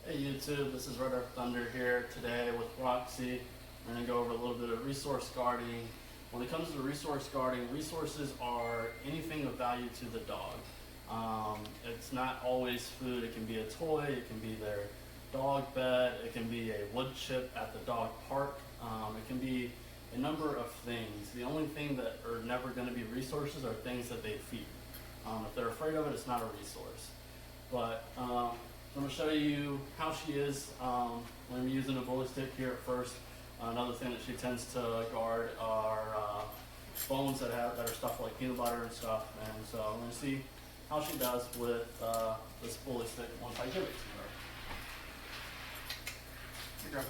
Hey YouTube, this is Red Earth Thunder here today with Roxy. We're going to go over a little bit of resource guarding. When it comes to resource guarding, resources are anything of value to the dog. It's not always food. It can be a toy, it can be their dog bed, it can be a wood chip at the dog park. It can be a number of things. The only thing that are never going to be resources are things that they feed. If they're afraid of it, it's not a resource. But I'm going to show you how she is when I'm using a bully stick here at first. Another thing that she tends to guard are bones that are stuff like peanut butter and stuff. And so I'm going to see how she does with this bully stick once I give it to her. Here you go.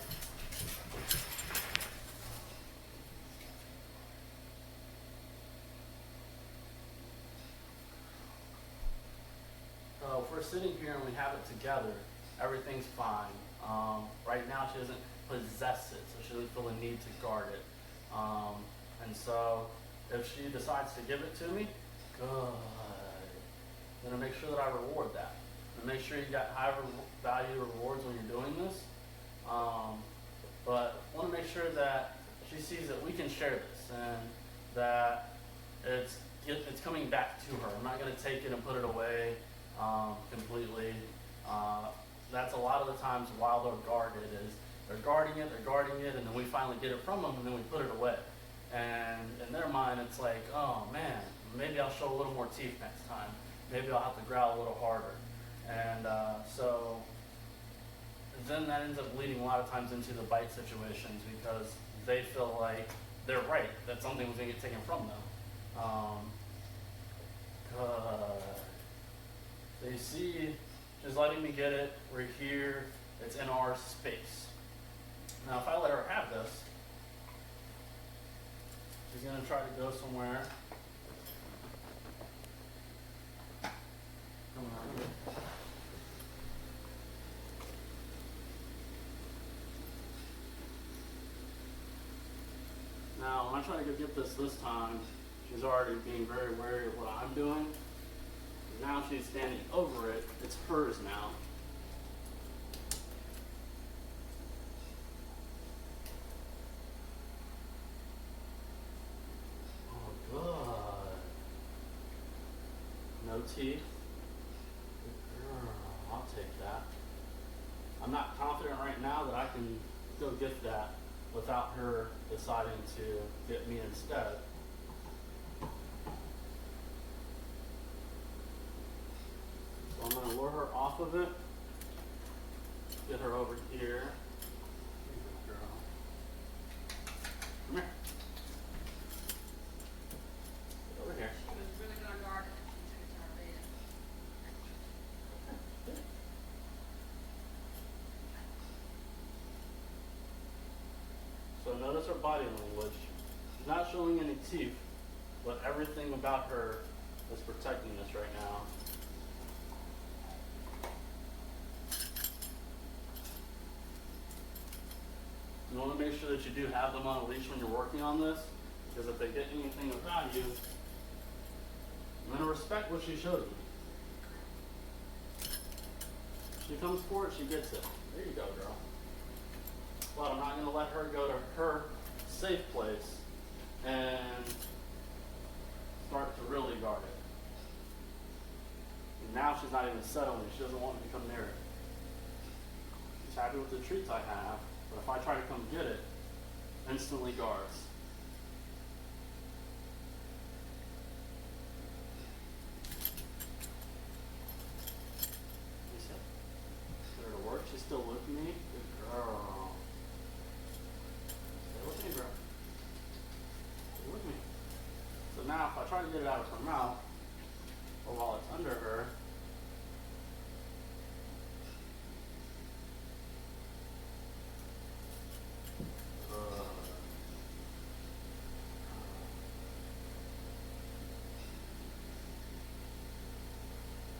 So if we're sitting here and we have it together, everything's fine. Right now she doesn't possess it, so she doesn't feel the need to guard it. And so if she decides to give it to me, good. I'm gonna make sure that I reward that. And make sure you got high value rewards when you're doing this. But I want to make sure that she sees that we can share this and that it's coming back to her. I'm not going to take it and put it away completely. That's a lot of the times while they're guarded is they're guarding it, and then we finally get it from them, and then we put it away. And in their mind, it's like, oh man, maybe I'll show a little more teeth next time. Maybe I'll have to growl a little harder. And so then that ends up leading a lot of times into the bite situations because they feel like they're right, that something was going to get taken from them. So you see, she's letting me get it. We're here. It's in our space. Now, if I let her have this, she's going to try to go somewhere. Come on. Now, when I try to go get this time, she's already being very wary of what I'm doing. Now she's standing over it. It's hers now. Oh, good. No teeth. Good girl. I'll take that. I'm not confident right now that I can go get that without her deciding to get me instead. So I'm going to lure her off of it, get her over here. Good girl. Come here. Get over here. She was really going to guard it if she took it to our bed. So notice her body language. She's not showing any teeth, but everything about her is protecting us right now. You want to make sure that you do have them on a leash when you're working on this, because if they get anything of value, I'm going to respect what she showed me. She comes for it, she gets it. There you go, girl. But I'm not going to let her go to her safe place and start to really guard it. And now she's not even settling. She doesn't want me to come near it. She's happy with the treats I have, but if I try to come get it, instantly guards. You see? Get her to work. She's still with me. Good girl. Stay with me, bro. Stay with me. So now if I try to get it out of her mouth, or while it's under her,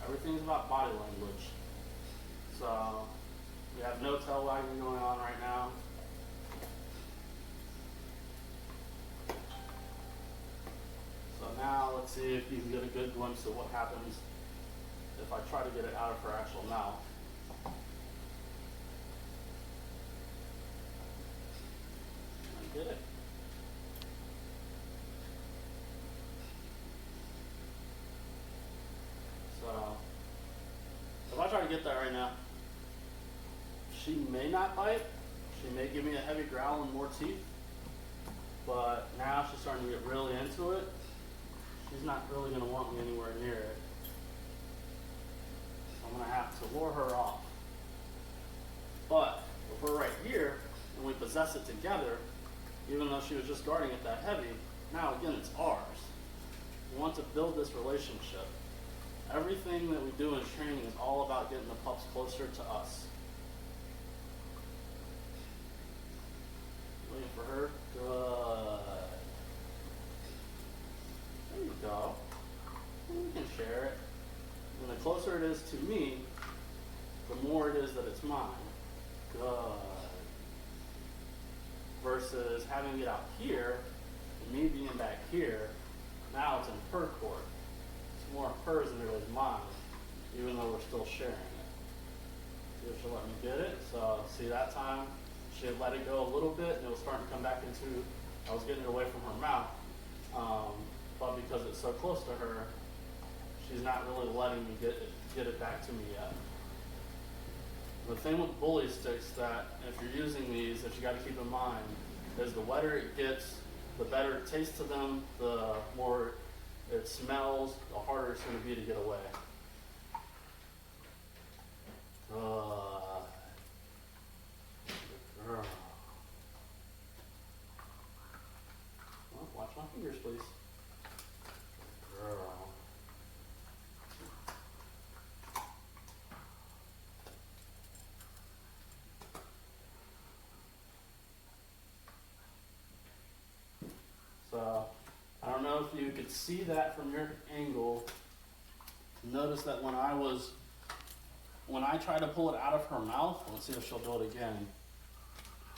everything's about body language. So we have no tail wagging going on right now. So now let's see if you can get a good glimpse of what happens if I try to get it out of her actual mouth. She may not bite. She may give me a heavy growl and more teeth. But now she's starting to get really into it. She's not really going to want me anywhere near it. So I'm going to have to lure her off. But if we're right here and we possess it together, even though she was just guarding it that heavy, now again it's ours. We want to build this relationship. Everything that we do in training is all about getting the pups closer to us. Waiting for her. Good. There you go. We can share it. And the closer it is to me, the more it is that it's mine. Good. Versus having it out here, and me being back here, now it's in her court. It's more hers than it is mine, even though we're still sharing it. See if she'll let me get it. So, see that time, she had let it go a little bit, and it was starting to come back into, I was getting it away from her mouth. But because it's so close to her, she's not really letting me get it back to me yet. The thing with bully sticks that if you're using these, that you got to keep in mind, is the wetter it gets, the better it tastes to them, the more it smells, the harder it's going to be to get away. Good girl. Well, watch my fingers, please. Good girl. So, I don't know if you could see that from your angle. Notice that when I try to pull it out of her mouth, let's see if she'll do it again,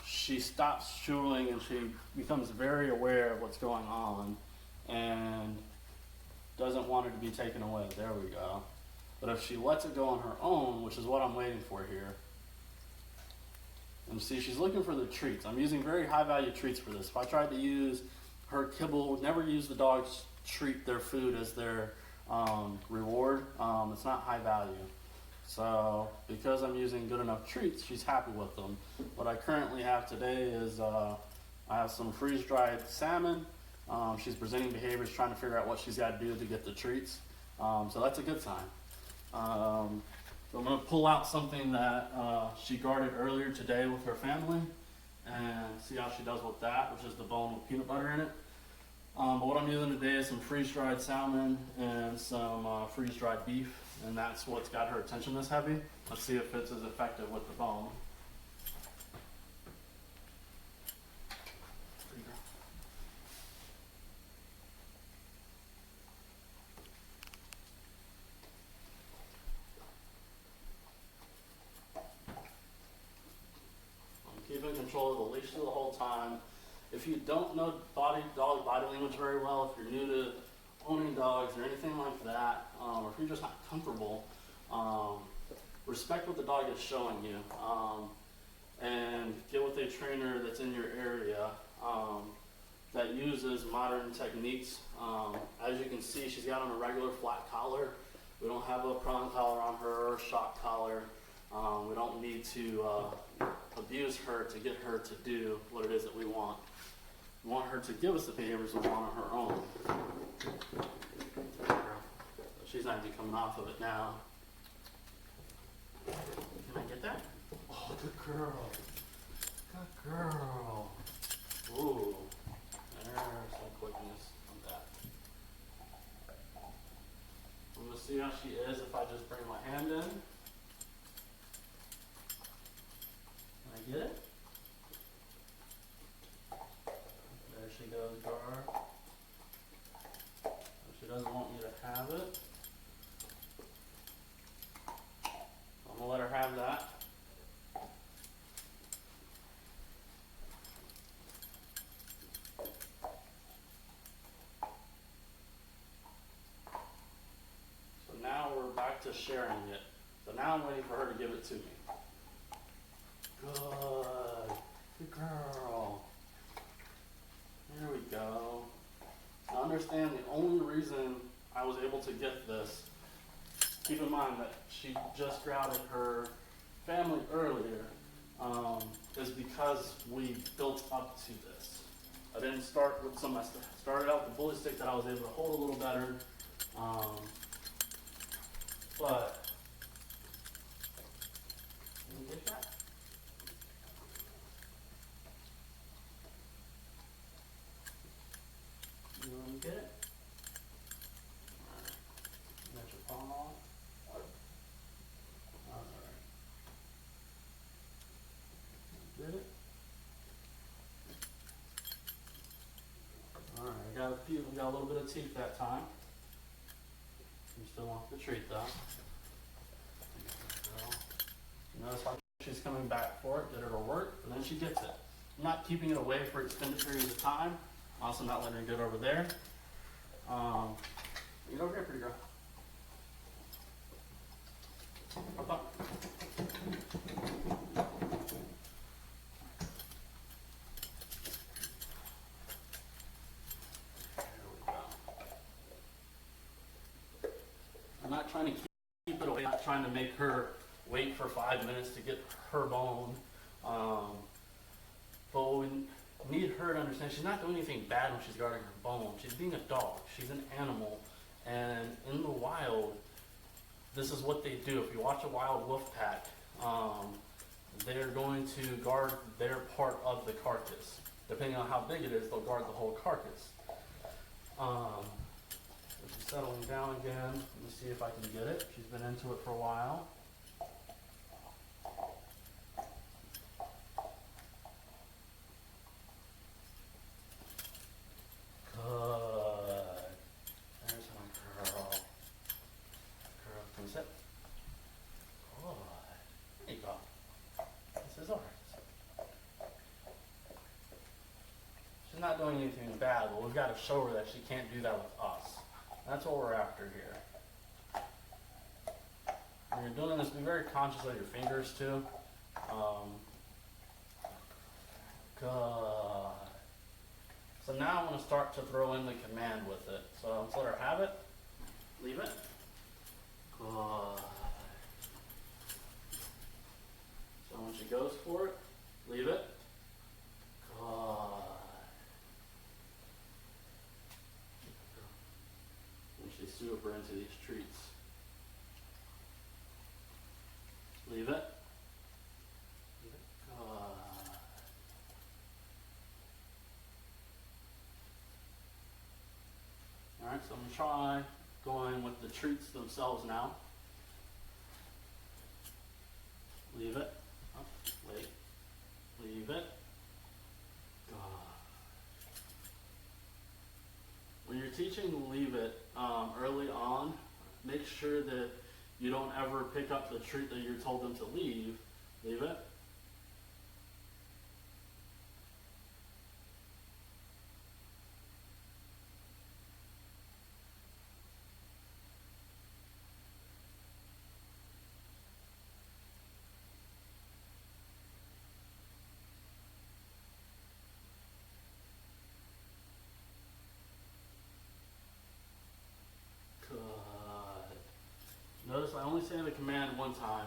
she stops chewing and she becomes very aware of what's going on and doesn't want it to be taken away. There we go. But if she lets it go on her own, which is what I'm waiting for here, and see, she's looking for the treats. I'm using very high value treats for this. If I tried to use her kibble, never use the dogs treat their food as their reward. It's not high value. So because I'm using good enough treats, she's happy with them. What I currently have today is I have some freeze-dried salmon. She's presenting behaviors, trying to figure out what she's got to do to get the treats. So that's a good sign. So I'm going to pull out something that she guarded earlier today with her family and see how she does with that, which is the bone with peanut butter in it. But what I'm using today is some freeze-dried salmon and some freeze-dried beef, and that's what's got her attention this heavy. Let's see if it's as effective with the bone. Keeping control of the leash the whole time. If you don't know dog body language very well, if you're new to owning dogs or anything like that, or if you're just not comfortable, respect what the dog is showing you, and get with a trainer that's in your area that uses modern techniques. As you can see, she's got on a regular flat collar. We don't have a prong collar on her or a shock collar. We don't need to abuse her to get her to do what it is that we want. We want her to give us the behaviors we want on her own. She's not even coming off of it now. Can I get that? Oh, good girl. Good girl. Ooh, there's some quickness on that. I'm going to see how she is if I just bring my hand in. Get it? There she goes, Gar. She doesn't want me to have it. I'm gonna let her have that. So now we're back to sharing it. So now I'm waiting for her to give it to me. Good. Good girl. There we go. Now understand the only reason I was able to get this, keep in mind that she just growled at her family earlier. because we built up to this. I didn't start with some, I started out with the bully stick that I was able to hold a little better. But, you get that? You want to get it? Alright. Got your palm on? Alright. Get it? Alright, we got a little bit of teeth that time. You still want the treat though. Notice how she's coming back for it, that it'll work, and then she gets it. I'm not keeping it away for extended periods of time. Also not letting her get over there. Get over here, pretty girl. Up, up. There we go. I'm not trying to keep it away, I'm not trying to make her wait for 5 minutes to get her bone. But we need her to understand she's not doing anything bad when she's guarding her bone. She's being a dog. She's an animal. And in the wild, this is what they do. If you watch a wild wolf pack, they're going to guard their part of the carcass. Depending on how big it is, they'll guard the whole carcass. She's settling down again. Let me see if I can get it. She's been into it for a while. Good. There's my girl. Girl, can you sit? Good. There you go. This is ours. She's not doing anything bad, but we've got to show her that she can't do that with us. That's what we're after here. When you're doing this, be very conscious of your fingers too. Good. So now I want to start to throw in the command with it. So let's let her have it. Leave it. Good. So when she goes for it, leave it. Good. And she's super into these treats. Leave it. Leave it. Good. Alright, so I'm going to try going with the treats themselves now. Leave it. Oh, wait. Leave it. God. When you're teaching leave it early on, make sure that you don't ever pick up the treat that you're told them to leave. Leave it. Notice I only say the command one time.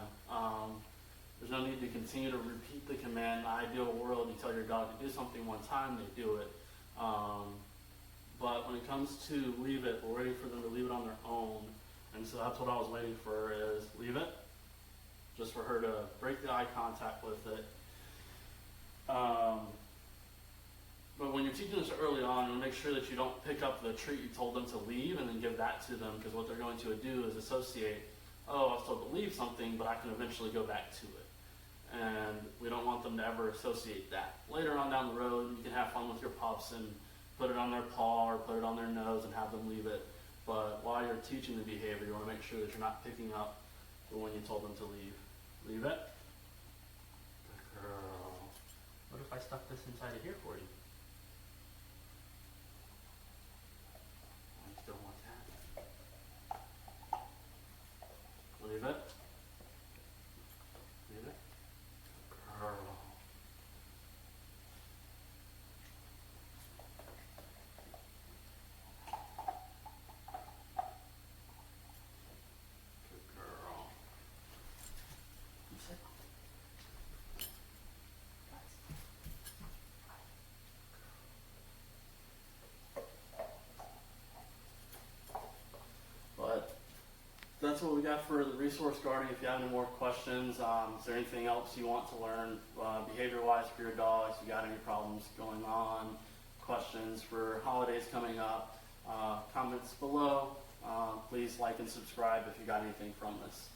There's no need to continue to repeat the command. In the ideal world, you tell your dog to do something one time, they do it. But when it comes to leave it, we're waiting for them to leave it on their own. And so that's what I was waiting for, is leave it. Just for her to break the eye contact with it. But when you're teaching this early on, you'll make sure that you don't pick up the treat you told them to leave and then give that to them, because what they're going to do is associate, oh, I was told to leave something, but I can eventually go back to it. And we don't want them to ever associate that. Later on down the road, you can have fun with your pups and put it on their paw or put it on their nose and have them leave it. But while you're teaching the behavior, you want to make sure that you're not picking up the one you told them to leave. Leave it. Good girl. What if I stuck this inside of here for you? I still want that. Leave it. Leave it. Good girl. Good girl. You sit. what we got for the resource guarding. If you have any more questions, is there anything else you want to learn behavior-wise for your dogs? You got any problems going on? Questions for holidays coming up? Comments below. Please like and subscribe if you got anything from this.